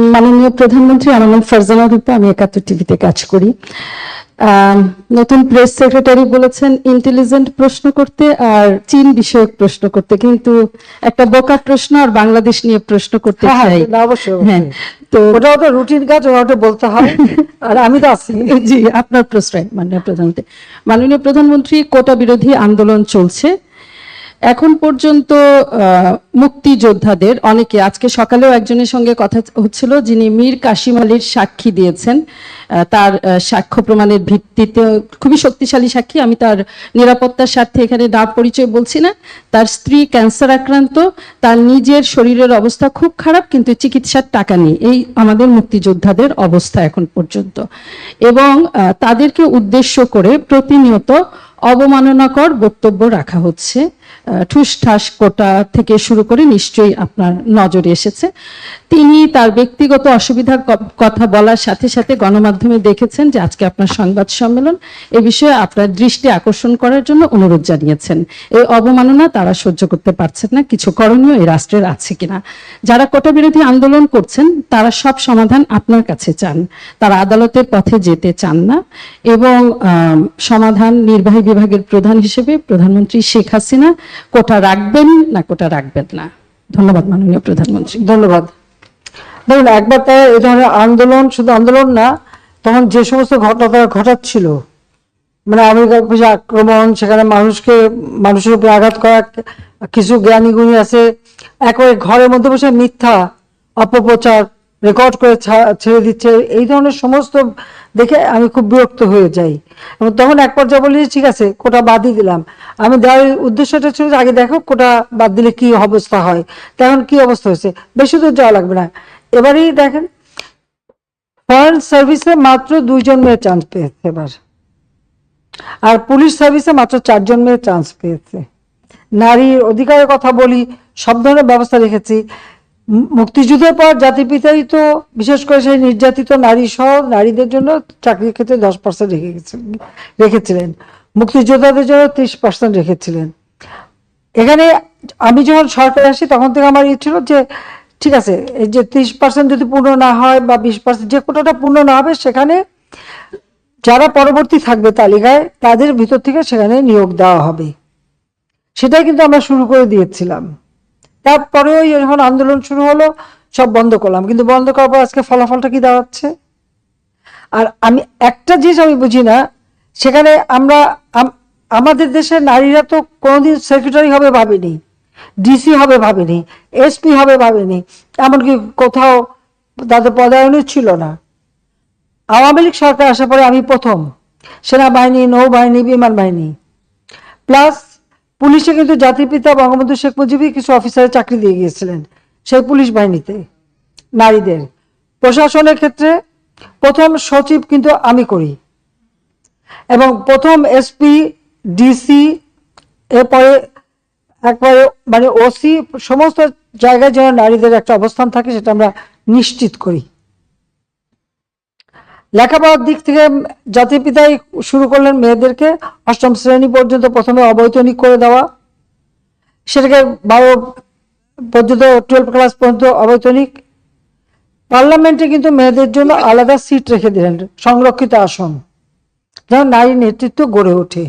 মাননীয় প্রধানমন্ত্রী, আমার নাম ফারজানা রূপা, আমি ৭১ টিভিতে কাজ করি। নতুন প্রেস সেক্রেটারি বলেছেন ইন্টেলিজেন্ট প্রশ্ন করতে আর চীন বিষয়ক প্রশ্ন করতে, কিন্তু একটা বোকা প্রশ্ন আর বাংলাদেশ নিয়ে প্রশ্ন করতে চাই। অবশ্যই হ্যাঁ, তো ওটা রুটিন কাজ, ওটা বলতে হয়। আর আমি তো আছি। জি, আপনার প্রশ্রয় মাননীয় প্রধানমন্ত্রী। মাননীয় প্রধানমন্ত্রী, কোটা বিরোধী আন্দোলন চলছে এখন পর্যন্ত। মুক্তিযোদ্ধাদের অনেকে, আজকে সকালেও একজনের সঙ্গে কথা হচ্ছিল যিনি মীর কাসিম আলীর সাক্ষী দিয়েছেন, তার সাক্ষ্য প্রমাণের ভিত্তিতে খুবই শক্তিশালী সাক্ষী। আমি তার নিরাপত্তার স্বার্থে এখানে নাম পরিচয় বলছি না। তার স্ত্রী ক্যান্সার আক্রান্ত, তার নিজের শরীরের অবস্থা খুব খারাপ, কিন্তু চিকিৎসার টাকা নেই। এই আমাদের মুক্তিযোদ্ধাদের অবস্থা এখন পর্যন্ত, এবং তাদেরকে উদ্দেশ্য করে প্রতিনিয়ত অবমাননাকর বক্তব্য রাখা হচ্ছে। ঠুসঠাস কোটা থেকে শুরু করে নিশ্চয়ই আপনার নজরে এসেছে। তিনি তার ব্যক্তিগত অসুবিধার কথা বলার সাথে সাথে গণমাধ্যমে দেখেছেন যে আজকে আপনার সংবাদ সম্মেলন, এ বিষয়ে আপনার দৃষ্টি আকর্ষণ করার জন্য অনুরোধ জানিয়েছেন। এই অবমাননা তারা সহ্য করতে পারছেন না, কিছু করণীয় এই রাষ্ট্রের আছে কিনা। যারা কোটা বিরোধী আন্দোলন করছেন তারা সব সমাধান আপনার কাছে চান, তারা আদালতের পথে যেতে চান না, এবং সমাধান নির্বাহী বিভাগের প্রধান হিসেবে প্রধানমন্ত্রী শেখ হাসিনা কোটা রাখবেন না কোটা রাখবেন না। ধন্যবাদ মাননীয় প্রধানমন্ত্রী। ধন্যবাদ। দেখুন, একবার তারা এই ধরনের আন্দোলন, শুধু আন্দোলন না, তখন যে সমস্ত ঘটনা তারা ঘটাচ্ছিল, মানে আমেরিকার পিছিয়ে আক্রমণ, সেখানে মানুষের উপরে আঘাত করা, কিছু জ্ঞানী গুণী আছে একেবারে ঘরের মধ্যে বসে মিথ্যা অপপ্রচার রেকর্ড করে ছেড়ে দিচ্ছে, এই ধরনের সমস্ত দেখে আমি খুব বিরক্ত হয়ে যাই। এবং তখন এক পর্যায়ে বলি ঠিক আছে, কোটা বাদই দিলাম। আমি দেওয়ার উদ্দেশ্যটা ছিল আগে দেখো কোটা বাদ দিলে কি অবস্থা হয়। তখন কি অবস্থা হয়েছে, বেশি দূর যাওয়া লাগবে না। এবারেই দেখেন, ফরেন সার্ভিসে মাত্র 2 জন মেয়ে চান্স পেয়েছে এবার, আর পুলিশ সার্ভিসে মাত্র 4 জন মেয়ে চান্স পেয়েছে। নারীর অধিকারের কথা বলি, সব ধরনের ব্যবস্থা রেখেছি। মুক্তিযুদ্ধের পর জাতির তো বিশেষ করে সেই নির্যাতিত নারী সহ নারীদের জন্য চাকরির ক্ষেত্রে 10% রেখেছিলেন, মুক্তিযোদ্ধাদের জন্য 30% রেখেছিলেন। এখানে আমি যখন সরকারে আসি তখন থেকে আমার ছিল যে ঠিক আছে, এই যে 30% যদি পূর্ণ না হয় বা 20%, যে কোটাটা পূর্ণ না হবে, সেখানে যারা পরবর্তী থাকবে তালিকায় তাদের ভিতর থেকে সেখানে নিয়োগ দেওয়া হবে। সেটাই কিন্তু আমরা শুরু করে দিয়েছিলাম। তারপরেও যখন আন্দোলন শুরু হলো সব বন্ধ করলাম, কিন্তু বন্ধ করার পর আজকে ফলাফলটা কি দাঁড়াচ্ছে। আর আমি একটা জিনিস আমি বুঝি না, সেখানে আমাদের দেশের নারীরা তো কোনোদিন সেক্রেটারি হবে ভাবেনি, ডিসি হবে ভাবেনি, এসপি হবে ভাবেনি, এমনকি কোথাও তাদের পদায়নও ছিল না। আওয়ামী লীগ সরকার আসার পরে আমি প্রথম সেনাবাহিনী, নৌবাহিনী, বিমান বাহিনী, প্লাস পুলিশে কিন্তু জাতির পিতা বঙ্গবন্ধু শেখ মুজিবই কিছু অফিসারের চাকরি দিয়ে গিয়েছিলেন সেই পুলিশ বাহিনীতে নারীদের। প্রশাসনের ক্ষেত্রে প্রথম সচিব কিন্তু আমি করি, এবং প্রথম এসপি, ডিসি, এরপরে একবারে মানে ওসি, সমস্ত জায়গায় যেন নারীদের একটা অবস্থান থাকে সেটা আমরা নিশ্চিত করি। লেখাপড়ার দিক থেকে জাতির পিতাই শুরু করলেন মেয়েদেরকে 8ম শ্রেণী পর্যন্ত প্রথমে অবৈতনিক করে দেওয়া, সেটাকে 12 পর্যন্ত 12 ক্লাস পর্যন্ত অবৈতনিক। পার্লামেন্টে কিন্তু মেয়েদের জন্য আলাদা সিট রেখে দিলেন, সংরক্ষিত আসন, যেন নারী নেতৃত্ব গড়ে ওঠে।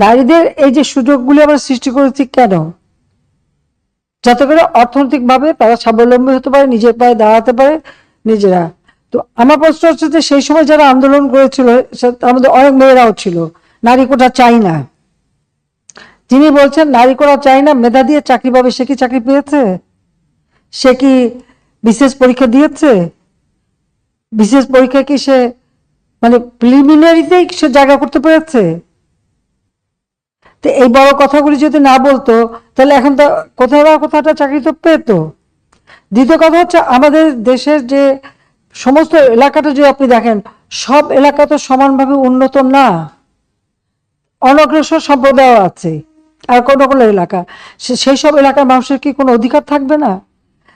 নারীদের এই যে সুযোগগুলি আমরা সৃষ্টি করেছি কেন, যাতে করে অর্থনৈতিকভাবে তারা স্বাবলম্বী হতে পারে, নিজের পায়ে দাঁড়াতে পারে নিজেরা। তো আমার প্রশ্ন হচ্ছে যে সেই সময় যারা আন্দোলন করেছিল তার মধ্যে অনেক মেয়েরাও ছিল। নারী কোটা চাই না, যিনি বলছেন নারী কোটা চাই না, মেধা দিয়ে চাকরি পাবে, সে কি চাকরি পেয়েছে? সে কি বিশেষ পরীক্ষা দিয়েছে? বিশেষ পরীক্ষা কি সে মানে প্রিলিমিনারিতেই সে জায়গা করতে পেরেছে? তো এই বড় কথাগুলি যদি না বলতো তাহলে এখন তো কোথাও না কোথাও চাকরি তো পেত। দ্বিতীয় কথা হচ্ছে, আমাদের দেশের যে সমস্ত এলাকাটা যদি আপনি দেখেন, সব এলাকা তো সমানভাবে উন্নত না, অনগ্রসর সম্প্রদায় আছে, আর কোনো কোনো এলাকা, সেই সব এলাকার মানুষের কি কোনো অধিকার থাকবে না?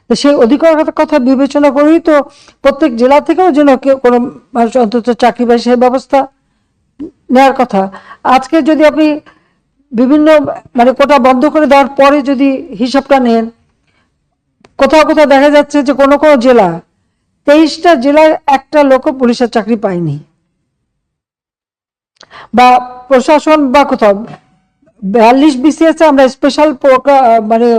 তো সেই অধিকার কথা বিবেচনা করেই তো প্রত্যেক জেলা থেকেও যেন কেউ কোনো মানুষ অন্তত চাকরি পায় সেই ব্যবস্থা নেওয়ার কথা। আজকে যদি আপনি বিভিন্ন মানে কোটা বন্ধ করে দেওয়ার পরে যদি হিসাবটা নেন, কোথাও কোথাও দেখা যাচ্ছে যে কোনো কোনো জেলা, 23টা জেলার একটা লোকও পুলিশের চাকরি পায়নি, বা প্রশাসন বা কোথাও 42 BCS আমরা স্পেশাল মানে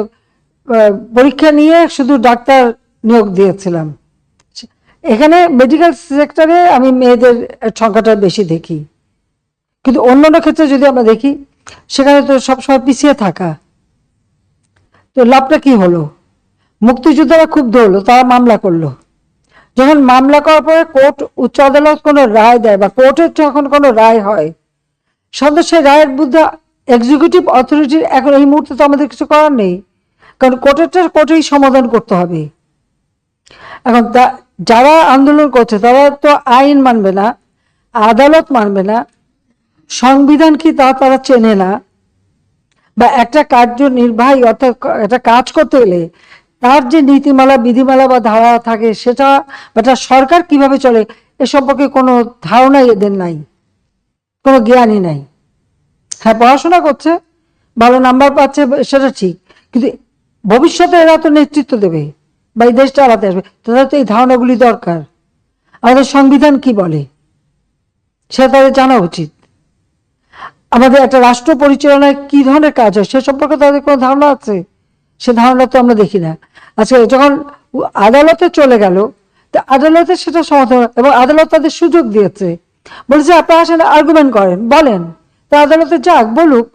পরীক্ষা নিয়ে শুধু ডাক্তার নিয়োগ দিয়েছিলাম। এখানে মেডিকেল সেক্টরে আমি মেয়েদের সংখ্যাটা বেশি দেখি, কিন্তু অন্যান্য ক্ষেত্রে যদি আমরা দেখি সেখানে তো সবসময় পিছিয়ে থাকা। তো লাভটা কি হলো? মুক্তিযোদ্ধারা খুব ধরলো, তারা মামলা করলো। যখন মামলা করার পরে কোর্ট, উচ্চ আদালত কোনো রায় দেয় বা কোর্টের যখন কোনো রায় হয়, সাধারণত সেই রায়ের বিরুদ্ধে এক্সিকিউটিভ অথরিটির এখন এই মুহূর্তে তো আমাদের কিছু করার নেই, কারণ কোর্টেই সমাধান করতে হবে। এখন যারা আন্দোলন করছে তারা তো আইন মানবে না, আদালত মানবে না, সংবিধান কি তারা চেনে না, বা একটা কার্যনির্বাহী অর্থাৎ একটা কাজ করতে গেলে তার যে নীতিমালা, বিধিমালা বা ধারা থাকে সেটা, বা সরকার কিভাবে চলে এ সম্পর্কে কোনো ধারণাই এদের নাই, কোনো জ্ঞানই নাই। হ্যাঁ, পড়াশোনা করছে, ভালো নাম্বার পাচ্ছে, সেটা ঠিক, কিন্তু ভবিষ্যতে এরা তো নেতৃত্ব দেবে বা এই দেশটা চালাতে আসবে, তাদের তো এই ধারণাগুলি দরকার। আমাদের সংবিধান কি বলে সেটা তাদের জানা উচিত। আমাদের একটা রাষ্ট্র পরিচালনায় কি ধরনের কাজ হয় সে সম্পর্কে তাদের কোনো ধারণা আছে? সে ধারণা তো আমরা দেখি না। আজকে যখন আদালতে চলে গেল, তা আদালতে সেটা সমাধান, এবং আদালত তাদের সুযোগ দিয়েছে, বলেছে আপনারা আসেন, আর্গুমেন্ট করেন, বলেন, তা আদালতে যাক, বলুক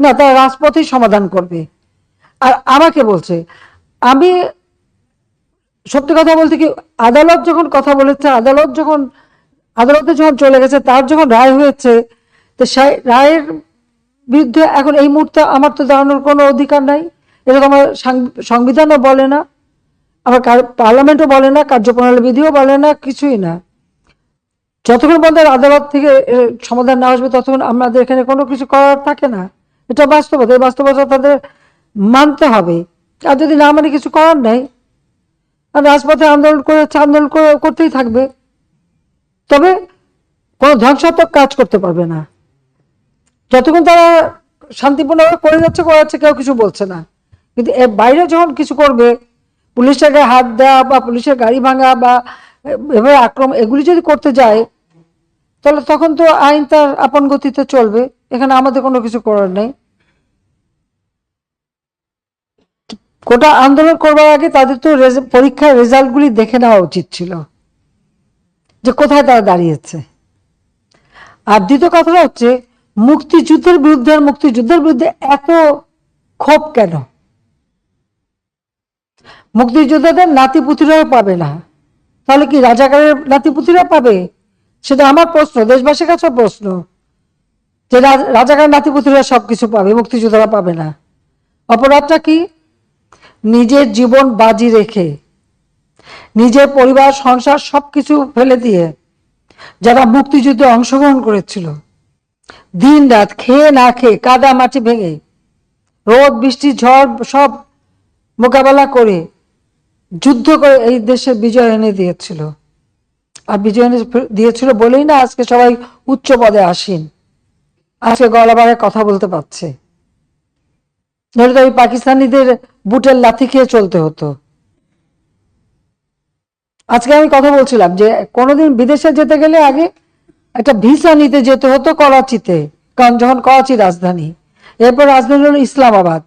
না, তারা রাজপথেই সমাধান করবে। আর আমাকে বলছে, আমি সত্যি কথা বলতে কি, আদালত যখন কথা বলেছে, আদালতে যখন চলে গেছে, তার যখন রায় হয়েছে, তো সেই রায়ের বিরুদ্ধে এখন এই মুহূর্তে আমার তো দাঁড়ানোর কোনো অধিকার নাই। এরকম আমার সংবিধানও বলে না, আমার পার্লামেন্টও বলে না, কার্যপ্রণালী বিধিও বলে না, কিছুই না। যতক্ষণ পর্যন্ত আদালত থেকে সমাধান না আসবে ততক্ষণ আমাদের এখানে কোনো কিছু করার থাকে না। এটা বাস্তবতা, এই বাস্তবতা তাদের মানতে হবে। আর যদি না মানে কিছু করার নাই, আর রাজপথে আন্দোলন করতেই থাকবে, তবে কোনো ধ্বংসাত্মক কাজ করতে পারবে না। যতক্ষণ তারা শান্তিপূর্ণভাবে করাচ্ছে কেউ কিছু বলছে না, কিন্তু এর বাইরে যখন কিছু করবে, পুলিশের গায়ে হাত দেওয়া বা পুলিশের গাড়ি ভাঙা বা এভাবে আক্রমণ, এগুলি যদি করতে যায়, তাহলে তখন তো আইন তার আপন গতিতে চলবে, এখানে আমাদের কোনো কিছু করার নেই। গোটা আন্দোলন করবার আগে তাদের তো পরীক্ষার রেজাল্টগুলি দেখে নেওয়া উচিত ছিল, যে কোথায় তারা দাঁড়িয়েছে। আর দ্বিতীয় কথাটা হচ্ছে, মুক্তিযুদ্ধের বিরুদ্ধে এত ক্ষোভ কেন? মুক্তিযোদ্ধাদের নাতিপুতিরাও পাবে না, তাহলে কি রাজাকারের নাতিপুতিরা পাবে? সেটা আমার প্রশ্ন, দেশবাসীর কাছে প্রশ্ন, যে রাজাকারের নাতিপুতিরা সবকিছু পাবে, মুক্তিযোদ্ধারা পাবে না। অপরাধটা কি? নিজের জীবন বাজি রেখে, নিজের পরিবার সংসার সবকিছু ফেলে দিয়ে যারা মুক্তিযুদ্ধে অংশগ্রহণ করেছিল, দিন রাত খেয়ে না খেয়ে, কাদা মাটি ভেঙে, রোদ বৃষ্টি ঝড় সব মোকাবেলা করে, যুদ্ধ করে এই দেশে বিজয় এনে দিয়েছিল। আর বিজয় এনে দিয়েছিল বলেই না আজকে সবাই উচ্চ পদে আসীন, আজকে গলাবারে কথা বলতে পারছে। ধরে তো ওই পাকিস্তানিদের বুটের লাথি খেয়ে চলতে হতো। আজকে আমি কথা বলছিলাম যে কোনোদিন বিদেশে যেতে গেলে আগে একটা ভিসা নিতে যেতে হতো করাচিতে, কারণ যখন করাচি রাজধানী, এরপর রাজধানী হলো ইসলামাবাদ,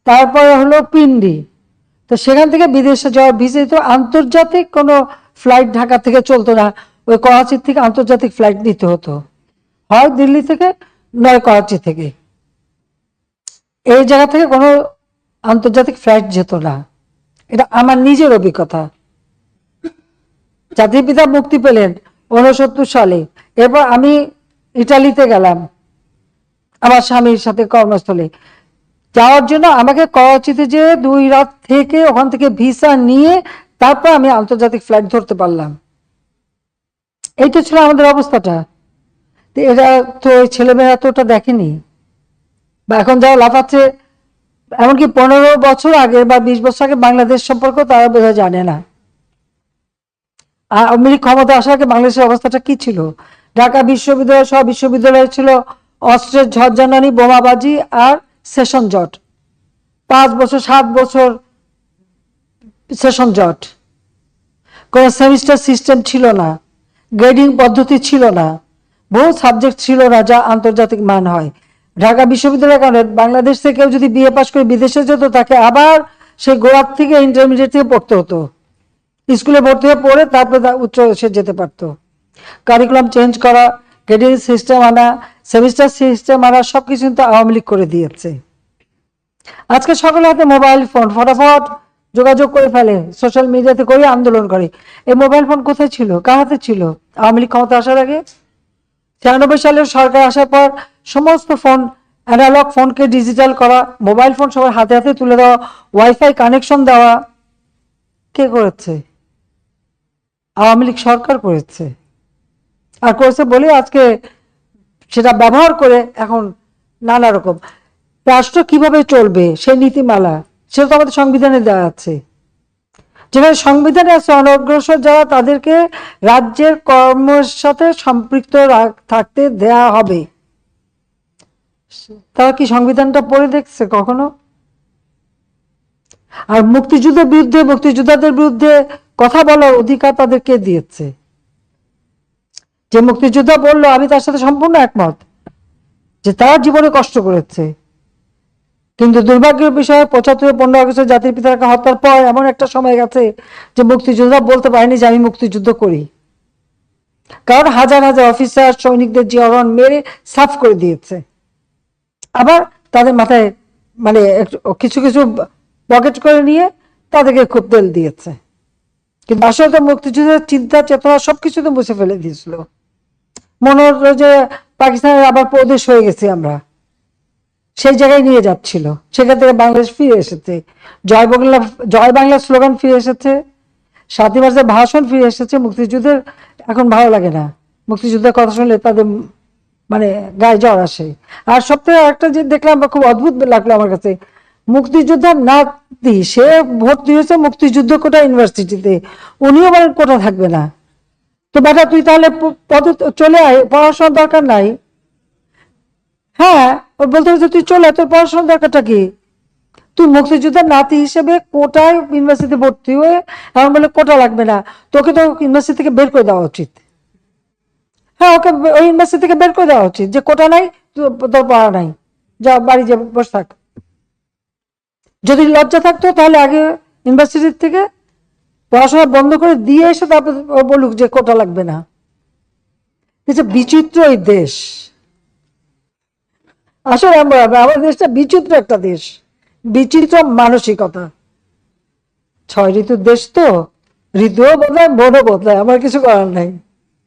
তারপরে হলো পিন্ডি। তো সেখান থেকে বিদেশে যাওয়ার ভিসা তো আন্তর্জাতিক কোনো ফ্লাইট ঢাকা থেকে চলতো না, ওই করাচির থেকে আন্তর্জাতিক ফ্লাইট নিতে হতো, হয় দিল্লি থেকে নয় করাচি থেকে। এই জায়গা থেকে কোনো আন্তর্জাতিক ফ্লাইট যেত না, এটা আমার নিজের অভিজ্ঞতা। জাতির পিতা মুক্তি পেলেন 69 সালে, এরপর আমি ইটালিতে গেলাম আমার স্বামীর সাথে কর্মস্থলে যাওয়ার জন্য। আমাকে করাচিতে যে 2 রাত থেকে ওখান থেকে ভিসা নিয়ে তারপর আমি আন্তর্জাতিক ফ্লাইট ধরতে পারলাম। এইটা ছিল আমাদের অবস্থাটা। এরা তো ছেলেমেয়েরা তো ওটা দেখেনি, বা এখন যারা লাফাচ্ছে, এমনকি 15 বছর আগে বা 20 বছর আগে বাংলাদেশ সম্পর্কে তারা বোধহয় জানে না। আওয়ামী লীগ ক্ষমতা আসার আগে বাংলাদেশের অবস্থাটা কি ছিল? ঢাকা বিশ্ববিদ্যালয় সব বিশ্ববিদ্যালয় ছিল অস্ত্রের ঝড় জানানি, বোমাবাজি আর সেশন জট। 5 বছর 7 বছর সেশন জট, কোনো সেমিস্টার সিস্টেম ছিল না, গ্রেডিং পদ্ধতি ছিল না, বহু সাবজেক্ট ছিল না যা আন্তর্জাতিক মান হয়। ঢাকা বিশ্ববিদ্যালয়ের কারণে বাংলাদেশ থেকে কেউ যদি বিএ পাশ করে বিদেশে যেত তাকে আবার সেই গোড়ার থেকে ইন্টারমিডিয়েট থেকে পড়তে হতো, স্কুলে ভর্তি হয়ে পড়ে তারপরে উচ্চ সে যেতে পারতো। কারিকুলাম চেঞ্জ করা, গ্রেডিং সিস্টেম আনা, সেমিস্টার সিস্টেম আনা, সবকিছু কিন্তু আওয়ামী লীগ করে দিয়েছে। আজকে সকলের হাতে মোবাইল ফোন, ফটাফট যোগাযোগ করে ফেলে, সোশ্যাল মিডিয়াতে করে আন্দোলন করে। এই মোবাইল ফোন কোথায় ছিল, কার হাতে ছিল আওয়ামী লীগ ক্ষমতা আসার আগে? 96 সালের সরকার আসার পর সমস্ত ফোন, অ্যানালগ ফোনকে ডিজিটাল করা, মোবাইল ফোন সবার হাতে হাতে তুলে দেওয়া, ওয়াইফাই কানেকশন দেওয়া, কে করেছে? আওয়ামী লীগ সরকার করেছে। আর করেছে বলে আজকে সেটা ব্যবহার করে এখন নানা রকম রাষ্ট্র কিভাবে চলবে সেই নীতিমালা, সেটা তো আমাদের সংবিধানে দেওয়া আছে। যেখানে সংবিধানে আছে অনগ্রসর যারা তাদেরকে রাজ্যের কর্মের সাথে সম্পৃক্ত থাকতে দেয়া হবে। তারা কি সংবিধানটা পড়ে দেখছে কখনো? আর মুক্তিযুদ্ধের বিরুদ্ধে, মুক্তিযোদ্ধাদের বিরুদ্ধে কথা বলার অধিকার তাদেরকে দিয়েছে। যে মুক্তিযোদ্ধা বললো, আমি তার সাথে সম্পূর্ণ একমত যে তার জীবনে কষ্ট করেছে, কিন্তু দুর্ভাগ্যের বিষয় 75-15 আগস্টের জাতির পিতাকে হত্যার পর এমন একটা সময় গেছে যে মুক্তিযোদ্ধা বলতে পারেনি যে আমি মুক্তিযুদ্ধ করি, কারণ হাজার হাজার অফিসার সৈনিকদের জিয়ারন মেরে সাফ করে দিয়েছে। আবার তাদের মাথায় মানে কিছু কিছু পকেট করে নিয়ে তাদেরকে খুব তেল দিয়েছে, কিন্তু আসলে তো মুক্তিযুদ্ধের চিন্তা চেতনা সবকিছু তো মুছে ফেলে দিয়েছিল। মনে হলো যে পাকিস্তানের আবার প্রদেশ হয়ে গেছি আমরা, সেই জায়গায় নিয়ে যাচ্ছিল। সেখান থেকে বাংলাদেশ ফিরে এসেছে, জয় বাংলা স্লোগান ফিরে এসেছে, 7ই মার্চের ভাষণ ফিরে এসেছে। মুক্তিযুদ্ধের এখন ভালো লাগে না, মুক্তিযুদ্ধের কথা শুনলে তাদের মানে গায়ে জ্বর আসে। আর সবথেকে একটা যে দেখলাম খুব অদ্ভুত লাগলো আমার কাছে, মুক্তিযোদ্ধার নাতি সে ভর্তি হয়েছে মুক্তিযুদ্ধ কোটা ইউনিভার্সিটিতে, উনিও বলেন কোটা থাকবে না। তো বেটা তুই তাহলে পদে চলে আয়, পড়াশোনার দরকার নাই। হ্যাঁ, ও বলতে হচ্ছে তুই চলে, তোর পড়াশোনার দরকারটা কি? তুই মুক্তিযোদ্ধার নাতি হিসেবে কোটায় ইউনিভার্সিটিতে ভর্তি হয়ে এখন বলে কোটা লাগবে না, তোকে তো ইউনিভার্সিটি থেকে বের করে দেওয়া উচিত। হ্যাঁ, ওকে ওই ইউনিভার্সিটি থেকে বের করে দেওয়া উচিত, যে কোটা নাই, তোর পড়া নাই, যা বাড়ি যা বসে থাক। যদি লজ্জা থাকতো তাহলে আগে ইউনিভার্সিটি থেকে পড়াশোনা বন্ধ করে দিয়ে এসে তারপর বলুক যে কোটা লাগবে না। বিচিত্র এই দেশ, আসলে আমাদের দেশটা বিচিত্র একটা দেশ, বিচিত্র মানসিকতা। 6 ঋতুর দেশ তো, ঋতুও বদলায়, মনও বদলায়, আমার কিছু করার নাই।